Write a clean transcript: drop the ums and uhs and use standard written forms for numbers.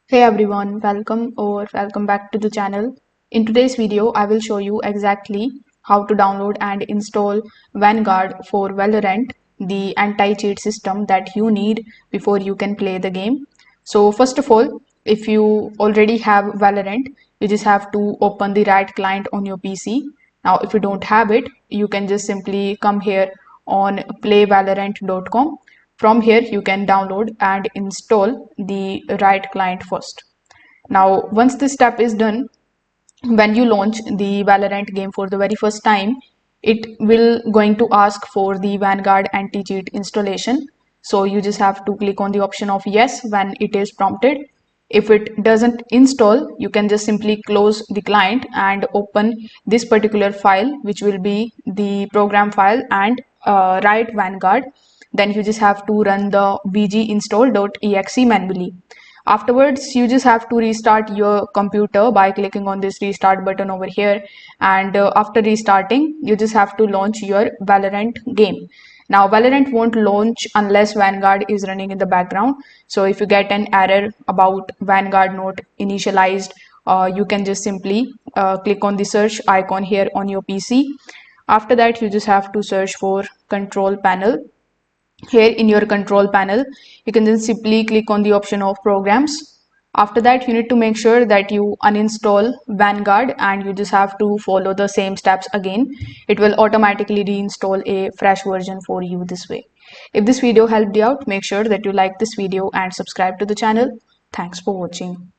Hey everyone, welcome back to the channel. In today's video, I will show you exactly how to download and install Vanguard for Valorant, the anti-cheat system that you need before you can play the game. So first of all, if you already have Valorant, you just have to open the Riot client on your PC. Now, if you don't have it, you can just simply come here on playvalorant.com. From here, you can download and install the Riot client first. Now, once this step is done, when you launch the Valorant game for the very first time, it will going to ask for the Vanguard anti-cheat installation. So you just have to click on the option of yes when it is prompted. If it doesn't install, you can just simply close the client and open this particular file, which will be the program file and Riot Vanguard. Then you just have to run the vginstall.exe manually. Afterwards, you just have to restart your computer by clicking on this restart button over here. And after restarting, you just have to launch your Valorant game. Now, Valorant won't launch unless Vanguard is running in the background. So if you get an error about Vanguard not initialized, you can just simply click on the search icon here on your PC. After that, you just have to search for control panel. Here in your control panel, you can then simply click on the option of programs. After that, you need to make sure that you uninstall Vanguard and you just have to follow the same steps again. It will automatically reinstall a fresh version for you this way. If this video helped you out, make sure that you like this video and subscribe to the channel. Thanks for watching.